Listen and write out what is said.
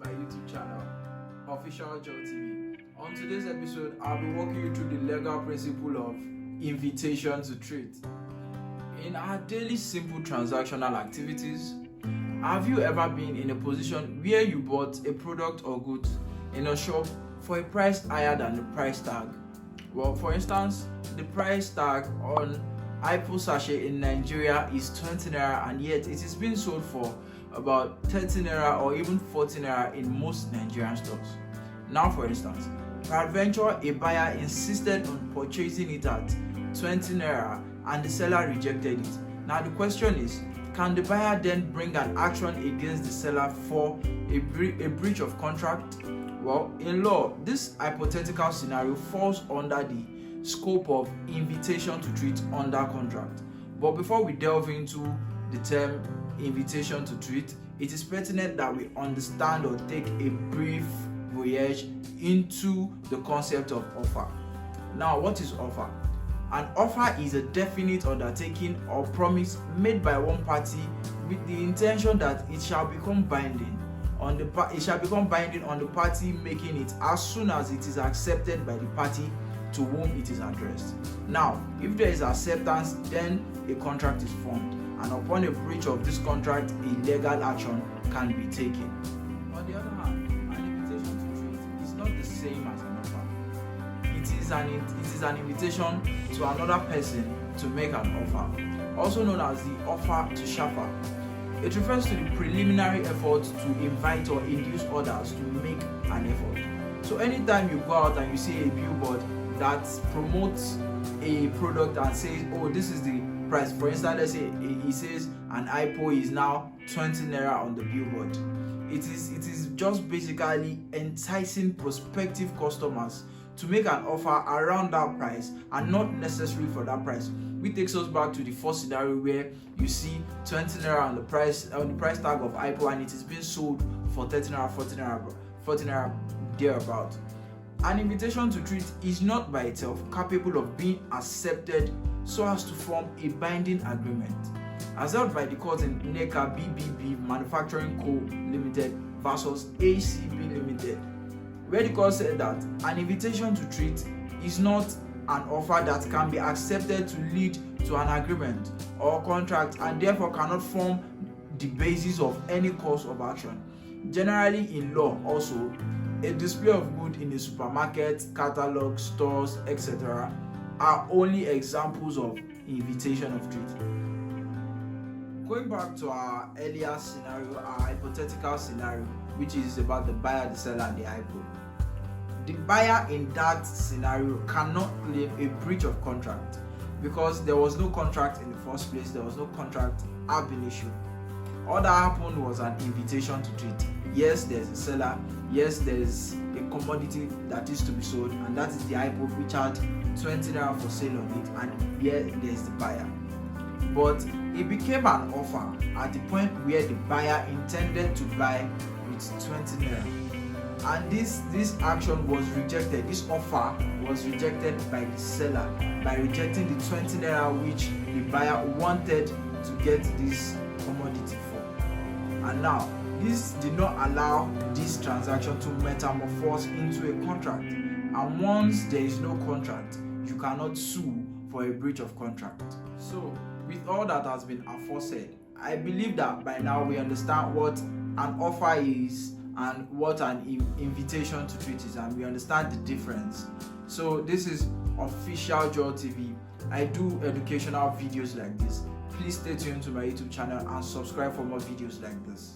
my YouTube channel, Official Joe TV. On today's episode, I'll be walking you through the legal principle of invitation to treat. In our daily simple transactional activities, have you ever been in a position where you bought a product or goods in a shop for a price higher than the price tag? Well, for instance, the price tag on Apple sachet in Nigeria is 20 naira, and yet it is being sold for about 30 naira or even 40 naira in most Nigerian stores. Now, for instance, peradventure a buyer insisted on purchasing it at 20 naira and the seller rejected it. Now the question is, can the buyer then bring an action against the seller for a breach of contract? Well, in law, this hypothetical scenario falls under the scope of invitation to treat under contract. But before we delve into the term invitation to treat, it is pertinent that we understand or take a brief voyage into the concept of offer. Now, what is offer? An offer is a definite undertaking or promise made by one party with the intention that it shall become binding on the party making it as soon as it is accepted by the party to whom it is addressed. Now, if there is acceptance, then a contract is formed, and upon a breach of this contract, a legal action can be taken. On the other hand, an invitation to treat is not the same as an offer. It is an invitation to another person to make an offer, also known as the offer to chaffer. It refers to the preliminary effort to invite or induce others to make an effort. So anytime you go out and you see a billboard that promotes a product and says, oh, this is the price. For instance, let's say he says an iPhone is now 20 naira on the billboard. It is just basically enticing prospective customers to make an offer around that price and not necessarily for that price. Which takes us back to the first scenario where you see 20 naira on the price tag of iPhone and it is being sold for 30 naira, 40 naira thereabout. An invitation to treat is not by itself capable of being accepted so as to form a binding agreement, as held by the court in NECA BBB Manufacturing Co. Limited versus ACB Limited, where the court said that an invitation to treat is not an offer that can be accepted to lead to an agreement or contract and therefore cannot form the basis of any cause of action. Generally in law also, a display of goods in a supermarket, catalog, stores, etc. are only examples of invitation of treat. Going back to our earlier scenario, our hypothetical scenario, which is about the buyer, the seller, and the iPod. The buyer in that scenario cannot claim a breach of contract because there was no contract in the first place, there was no contract ab initio. All that happened was an invitation to treat. Yes, there's a seller, yes, there's a commodity that is to be sold, and that is the iPod which had 20 naira for sale on it, and here there's the buyer. But it became an offer at the point where the buyer intended to buy with 20 naira. And this action was rejected. This offer was rejected by the seller by rejecting the 20 naira which the buyer wanted to get this commodity for. And now, this did not allow this transaction to metamorphose into a contract. And once there is no contract, you cannot sue for a breach of contract. So, with all that has been aforesaid, I believe that by now we understand what an offer is and what an invitation to treat is, and we understand the difference. So this is Official Joe TV. I do educational videos like this. Please stay tuned to my YouTube channel and subscribe for more videos like this.